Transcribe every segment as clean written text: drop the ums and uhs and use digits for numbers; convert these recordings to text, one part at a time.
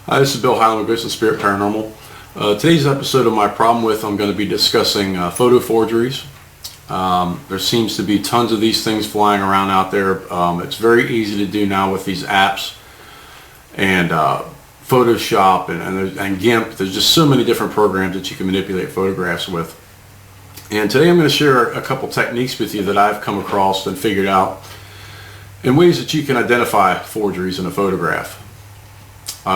Hi, this is Bill Heiland with Ghost and Spirit Paranormal. Today's episode of My Problem With, I'm going to be discussing photo forgeries. There seems to be tons of these things flying around out there. It's very easy to do now with these apps and Photoshop and GIMP. There's just so many different programs that you can manipulate photographs with. And today I'm going to share a couple techniques with you that I've come across and figured out in ways that you can identify forgeries in a photograph.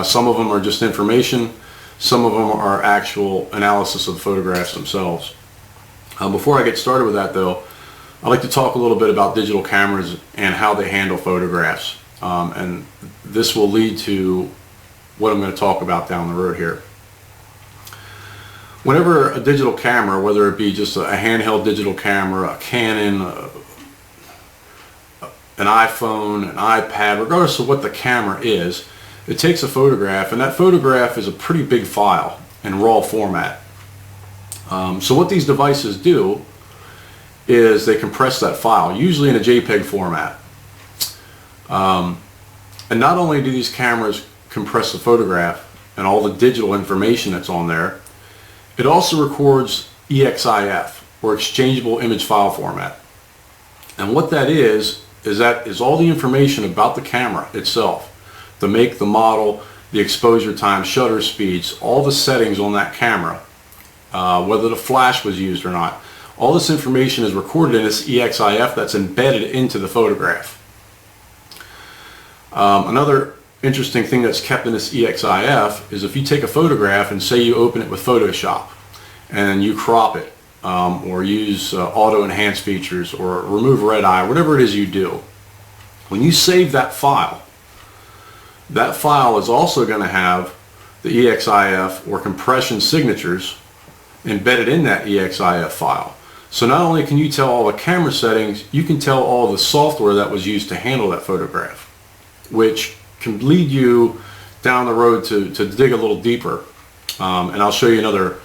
Some of them are just information, some of them are actual analysis of the photographs themselves. Before I get started with that though, I'd like to talk a little bit about digital cameras and how they handle photographs. And this will lead to what I'm going to talk about down the road here. Whenever a digital camera, whether it be just a handheld digital camera, a Canon, an iPhone, an iPad, regardless of what the camera is, it takes a photograph, and that photograph is a pretty big file in RAW format. So what these devices do is they compress that file, usually in a JPEG format. And not only do these cameras compress the photograph and all the digital information that's on there, it also records EXIF, or exchangeable image file format. And what that is all the information about the camera itself. The make, the model, the exposure time, shutter speeds, all the settings on that camera, whether the flash was used or not. All this information is recorded in this EXIF that's embedded into the photograph. Another interesting thing that's kept in this EXIF is if you take a photograph and say you open it with Photoshop and you crop it or use auto enhance features or remove red eye, whatever it is you do, when you save that file is also going to have the EXIF or compression signatures embedded in that EXIF file. So not only can you tell all the camera settings, you can tell all the software that was used to handle that photograph, which can lead you down the road to dig a little deeper. And I'll show you another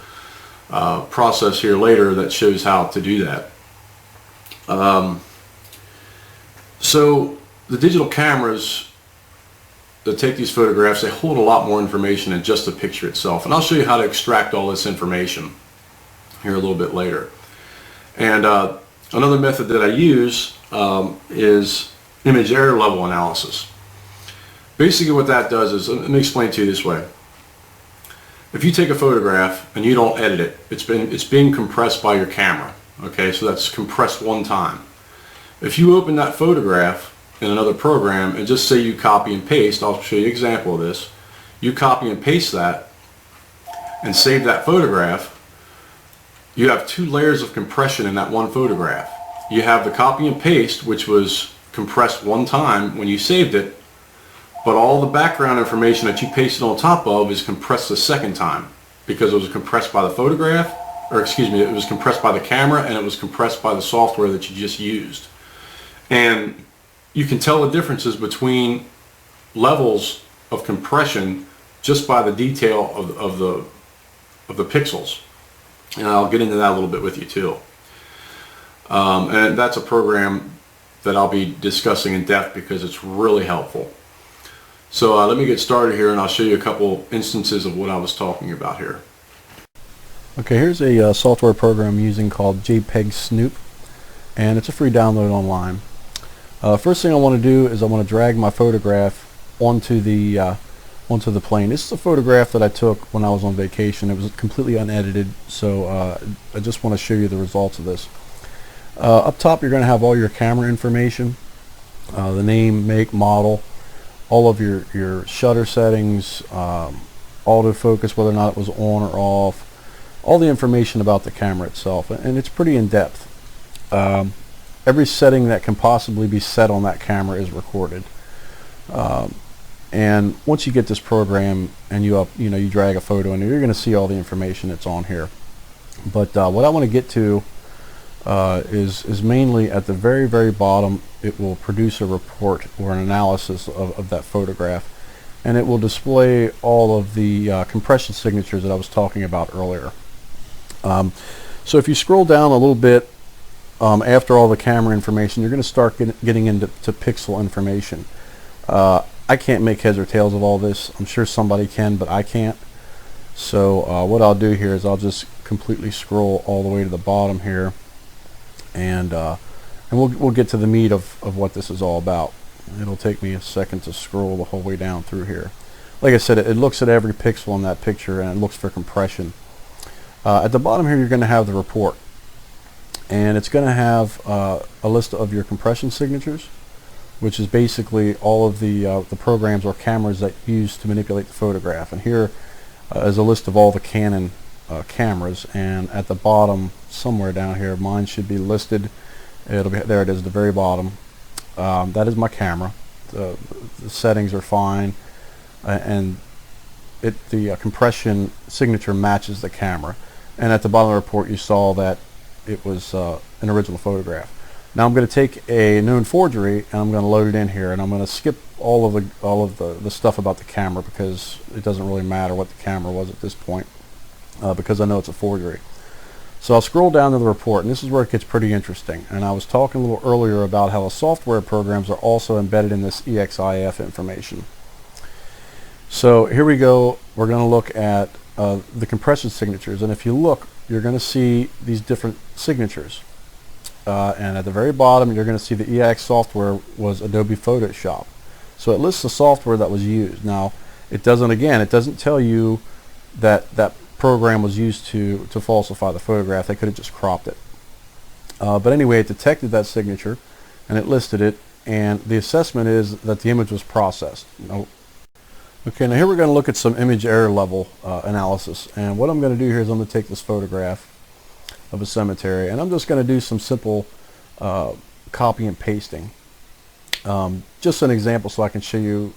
process here later that shows how to do that. So the digital cameras that take these photographs, they hold a lot more information than just the picture itself. And I'll show you how to extract all this information here a little bit later. And another method that I use is image error level analysis. Basically what that does is, let me explain to you this way. If you take a photograph and you don't edit it, it's being compressed by your camera. Okay, so that's compressed one time. If you open that photograph in another program and just say you copy and paste, I'll show you an example of this. You copy and paste that and save that photograph, you have two layers of compression in that one photograph. You have the copy and paste, which was compressed one time when you saved it, but all the background information that you pasted on top of is compressed the second time because it was compressed by the photograph, or excuse me, it was compressed by the camera and it was compressed by the software that you just used. And you can tell the differences between levels of compression just by the detail of the pixels. And I'll get into that a little bit with you too. And that's a program that I'll be discussing in depth because it's really helpful. So let me get started here and I'll show you a couple instances of what I was talking about here. Okay, here's a software program I'm using called JPEG Snoop, and it's a free download online. First thing I want to do is I want to drag my photograph onto the plane. This is a photograph that I took when I was on vacation. It was completely unedited, so I just want to show you the results of this. Up top you're going to have all your camera information, the name, make, model, all of your shutter settings, autofocus, whether or not it was on or off, all the information about the camera itself, and it's pretty in-depth. Every setting that can possibly be set on that camera is recorded. And once you get this program and you drag a photo in there, you're going to see all the information that's on here. But what I want to get to is mainly at the very, very bottom. It will produce a report or an analysis of that photograph, and it will display all of the compression signatures that I was talking about earlier. So if you scroll down a little bit after all the camera information, you're going to start getting into pixel information. I I can't make heads or tails of all this. I'm sure somebody can, but I can't. So what I'll do here is I'll just completely scroll all the way to the bottom here, and we'll get to the meat of what this is all about. It'll take me a second to scroll the whole way down through here. Like I said, it looks at every pixel in that picture, and it looks for compression. At the bottom here, you're going to have the report, and it's going to have a list of your compression signatures, which is basically all of the programs or cameras that you use to manipulate the photograph. And here is a list of all the Canon cameras, and at the bottom, somewhere down here, mine should be listed. It'll be there. It is at the very bottom. That is my camera. The settings are fine, and the compression signature matches the camera. And at the bottom of the report, you saw that it was an original photograph. Now I'm going to take a known forgery and I'm going to load it in here, and I'm going to skip all of the stuff about the camera, because it doesn't really matter what the camera was at this point, because I know it's a forgery. So I'll scroll down to the report, and this is where it gets pretty interesting. And I was talking a little earlier about how the software programs are also embedded in this EXIF information. So here we go. We're going to look at the compression signatures, and if you look, you're going to see these different signatures. And at the very bottom, you're going to see the EX software was Adobe Photoshop. So it lists the software that was used. Now, it doesn't tell you that that program was used to falsify the photograph. They could have just cropped it. But anyway, it detected that signature, and it listed it, and the assessment is that the image was processed. Okay, now here we're going to look at some image error level analysis. And what I'm going to do here is I'm going to take this photograph of a cemetery, and I'm just going to do some simple copy and pasting. Just an example so I can show you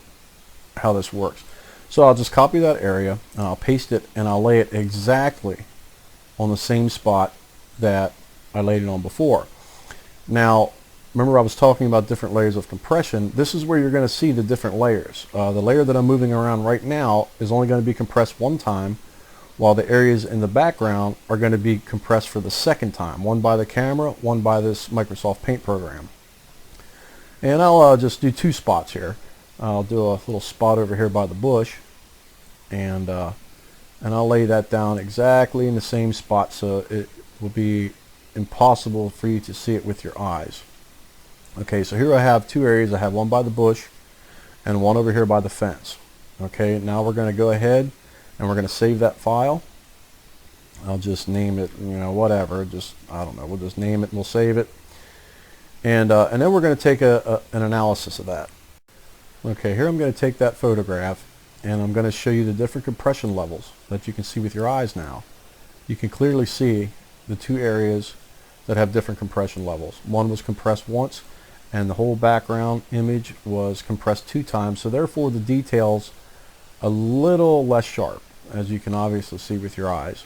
how this works. So I'll just copy that area, and I'll paste it, and I'll lay it exactly on the same spot that I laid it on before. Now, remember I was talking about different layers of compression. This is where you're going to see the different layers. The layer that I'm moving around right now is only going to be compressed one time, while the areas in the background are going to be compressed for the second time, one by the camera, one by this Microsoft Paint program. And I'll just do two spots here. I'll do a little spot over here by the bush, and I'll lay that down exactly in the same spot, so it will be impossible for you to see it with your eyes. Okay, so here I have two areas. I have one by the bush and one over here by the fence. Okay, now we're going to go ahead and we're going to save that file. I'll just name it, whatever, I don't know, we'll just name it and we'll save it. And then we're going to take an analysis of that. Okay, here I'm going to take that photograph, and I'm going to show you the different compression levels that you can see with your eyes now. You can clearly see the two areas that have different compression levels. One was compressed once, and the whole background image was compressed 2 times, so therefore the details a little less sharp, as you can obviously see with your eyes.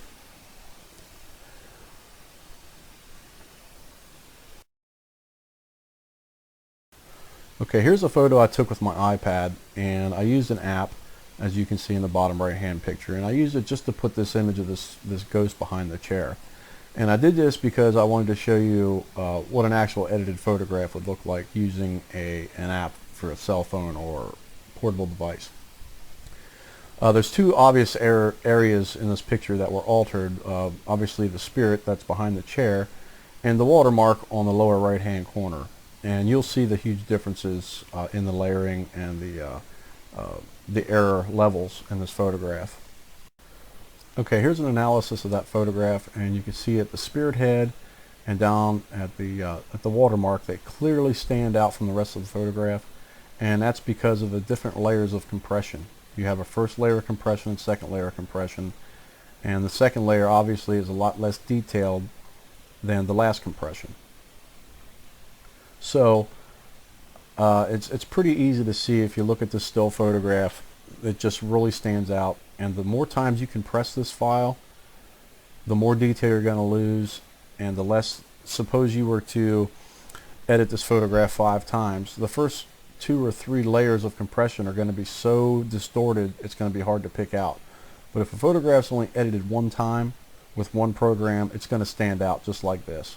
Okay, here's a photo I took with my iPad, and I used an app, as you can see in the bottom right hand picture, and I used it just to put this image of this ghost behind the chair. And I did this because I wanted to show you what an actual edited photograph would look like using an app for a cell phone or portable device. There's two obvious areas in this picture that were altered. Obviously the spirit that's behind the chair, and the watermark on the lower right hand corner. And you'll see the huge differences in the layering and the error levels in this photograph. Okay, here's an analysis of that photograph, and you can see at the spirit head and down at the watermark, they clearly stand out from the rest of the photograph, and that's because of the different layers of compression. You have a first layer of compression and second layer of compression, and the second layer obviously is a lot less detailed than the last compression. So it's pretty easy to see if you look at this still photograph. It just really stands out, and the more times you compress this file, the more detail you're going to lose, and the less, suppose you were to edit this photograph 5 times, the first 2 or 3 layers of compression are going to be so distorted it's going to be hard to pick out. But if a photograph's only edited 1 time with one program, it's going to stand out just like this.